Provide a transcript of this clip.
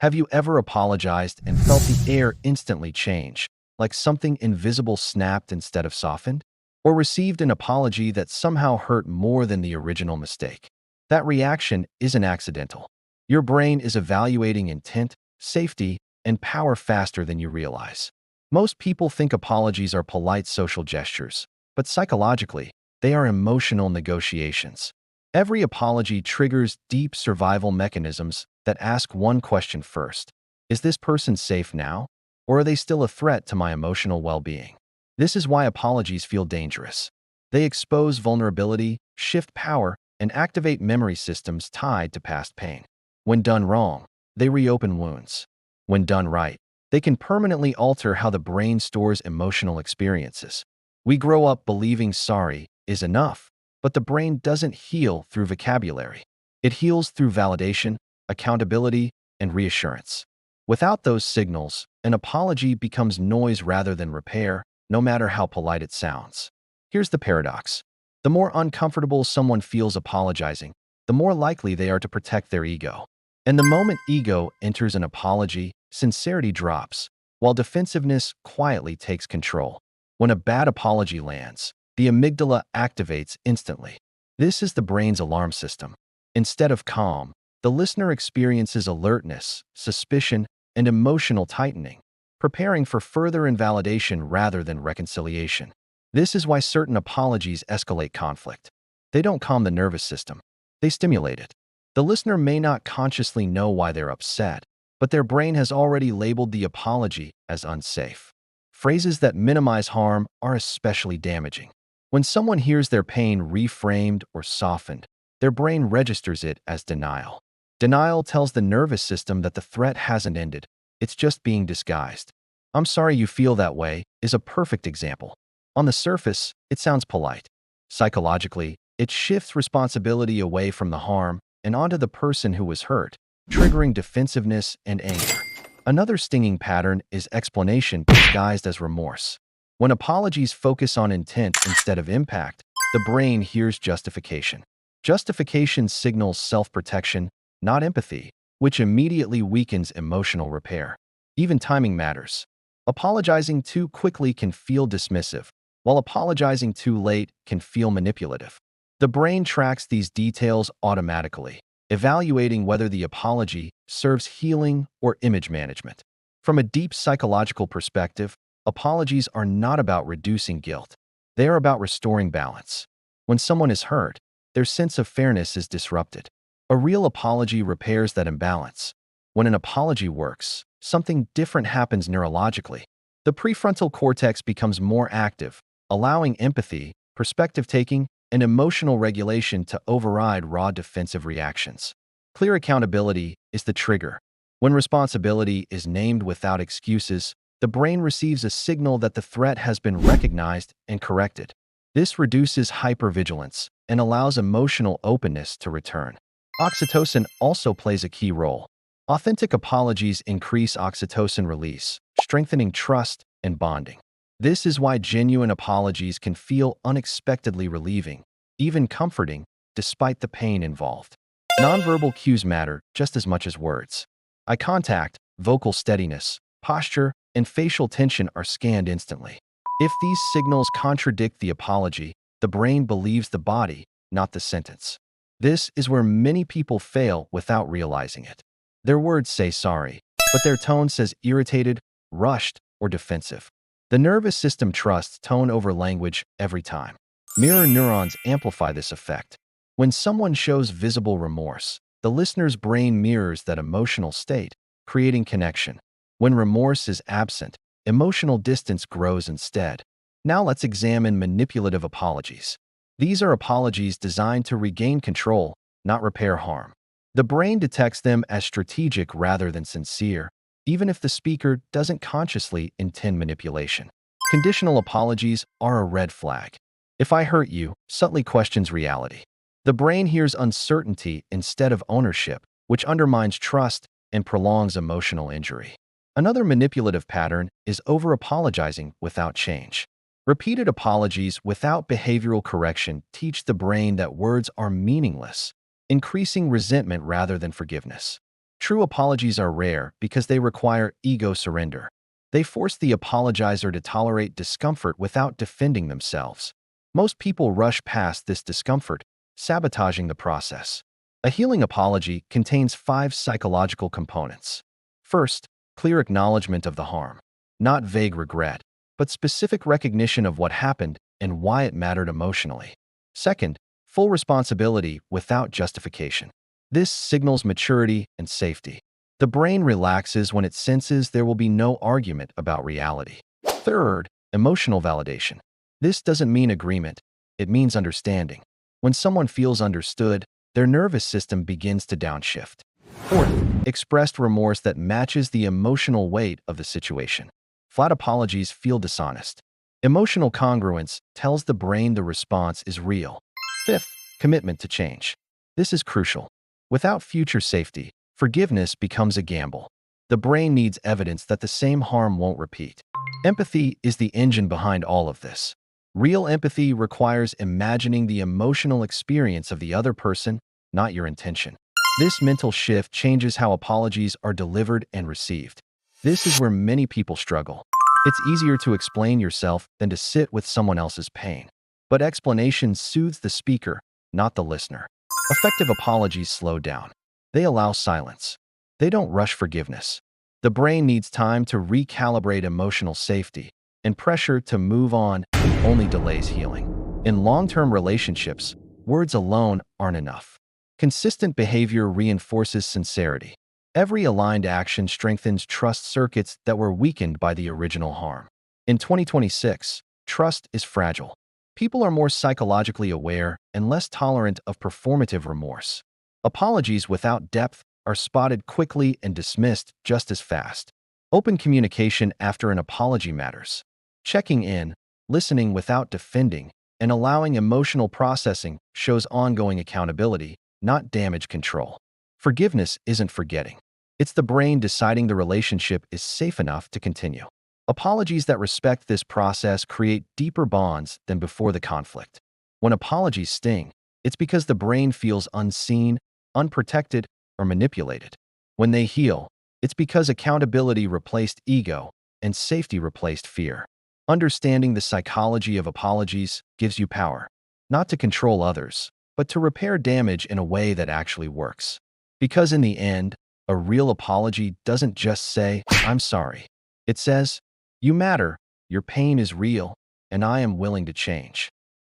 Have you ever apologized and felt the air instantly change, like something invisible snapped instead of softened? Or received an apology that somehow hurt more than the original mistake? That reaction isn't accidental. Your brain is evaluating intent, safety, and power faster than you realize. Most people think apologies are polite social gestures, but psychologically, they are emotional negotiations. Every apology triggers deep survival mechanisms that ask one question first. Is this person safe now? Or are they still a threat to my emotional well-being? This is why apologies feel dangerous. They expose vulnerability, shift power, and activate memory systems tied to past pain. When done wrong, they reopen wounds. When done right, they can permanently alter how the brain stores emotional experiences. We grow up believing sorry is enough, but the brain doesn't heal through vocabulary. It heals through validation, accountability, and reassurance. Without those signals, an apology becomes noise rather than repair, no matter how polite it sounds. Here's the paradox. The more uncomfortable someone feels apologizing, the more likely they are to protect their ego. And the moment ego enters an apology, sincerity drops, while defensiveness quietly takes control. When a bad apology lands, the amygdala activates instantly. This is the brain's alarm system. Instead of calm, the listener experiences alertness, suspicion, and emotional tightening, preparing for further invalidation rather than reconciliation. This is why certain apologies escalate conflict. They don't calm the nervous system, they stimulate it. The listener may not consciously know why they're upset, but their brain has already labeled the apology as unsafe. Phrases that minimize harm are especially damaging. When someone hears their pain reframed or softened, their brain registers it as denial. Denial tells the nervous system that the threat hasn't ended, it's just being disguised. "I'm sorry you feel that way" is a perfect example. On the surface, it sounds polite. Psychologically, it shifts responsibility away from the harm and onto the person who was hurt, triggering defensiveness and anger. Another stinging pattern is explanation disguised as remorse. When apologies focus on intent instead of impact, the brain hears justification. Justification signals self-protection, not empathy, which immediately weakens emotional repair. Even timing matters. Apologizing too quickly can feel dismissive, while apologizing too late can feel manipulative. The brain tracks these details automatically, evaluating whether the apology serves healing or image management. From a deep psychological perspective, apologies are not about reducing guilt. They are about restoring balance. When someone is hurt, their sense of fairness is disrupted. A real apology repairs that imbalance. When an apology works, something different happens neurologically. The prefrontal cortex becomes more active, allowing empathy, perspective-taking, and emotional regulation to override raw defensive reactions. Clear accountability is the trigger. When responsibility is named without excuses, the brain receives a signal that the threat has been recognized and corrected. This reduces hypervigilance and allows emotional openness to return. Oxytocin also plays a key role. Authentic apologies increase oxytocin release, strengthening trust and bonding. This is why genuine apologies can feel unexpectedly relieving, even comforting, despite the pain involved. Nonverbal cues matter just as much as words. Eye contact, vocal steadiness, posture, and facial tension are scanned instantly. If these signals contradict the apology, the brain believes the body, not the sentence. This is where many people fail without realizing it. Their words say sorry, but their tone says irritated, rushed, or defensive. The nervous system trusts tone over language every time. Mirror neurons amplify this effect. When someone shows visible remorse, the listener's brain mirrors that emotional state, creating connection. When remorse is absent, emotional distance grows instead. Now let's examine manipulative apologies. These are apologies designed to regain control, not repair harm. The brain detects them as strategic rather than sincere, even if the speaker doesn't consciously intend manipulation. Conditional apologies are a red flag. "If I hurt you" subtly questions reality. The brain hears uncertainty instead of ownership, which undermines trust and prolongs emotional injury. Another manipulative pattern is over-apologizing without change. Repeated apologies without behavioral correction teach the brain that words are meaningless, increasing resentment rather than forgiveness. True apologies are rare because they require ego surrender. They force the apologizer to tolerate discomfort without defending themselves. Most people rush past this discomfort, sabotaging the process. A healing apology contains 5 psychological components. First, clear acknowledgement of the harm. Not vague regret, but specific recognition of what happened and why it mattered emotionally. Second, full responsibility without justification. This signals maturity and safety. The brain relaxes when it senses there will be no argument about reality. Third, emotional validation. This doesn't mean agreement, it means understanding. When someone feels understood, their nervous system begins to downshift. Fourth, expressed remorse that matches the emotional weight of the situation. Flat apologies feel dishonest. Emotional congruence tells the brain the response is real. Fifth, commitment to change. This is crucial. Without future safety, forgiveness becomes a gamble. The brain needs evidence that the same harm won't repeat. Empathy is the engine behind all of this. Real empathy requires imagining the emotional experience of the other person, not your intention. This mental shift changes how apologies are delivered and received. This is where many people struggle. It's easier to explain yourself than to sit with someone else's pain. But explanation soothes the speaker, not the listener. Effective apologies slow down. They allow silence. They don't rush forgiveness. The brain needs time to recalibrate emotional safety, and pressure to move on only delays healing. In long-term relationships, words alone aren't enough. Consistent behavior reinforces sincerity. Every aligned action strengthens trust circuits that were weakened by the original harm. In 2026, trust is fragile. People are more psychologically aware and less tolerant of performative remorse. Apologies without depth are spotted quickly and dismissed just as fast. Open communication after an apology matters. Checking in, listening without defending, and allowing emotional processing shows ongoing accountability, not damage control. Forgiveness isn't forgetting. It's the brain deciding the relationship is safe enough to continue. Apologies that respect this process create deeper bonds than before the conflict. When apologies sting, it's because the brain feels unseen, unprotected, or manipulated. When they heal, it's because accountability replaced ego and safety replaced fear. Understanding the psychology of apologies gives you power, not to control others, but to repair damage in a way that actually works. Because in the end, a real apology doesn't just say, "I'm sorry." It says, "You matter, your pain is real, and I am willing to change."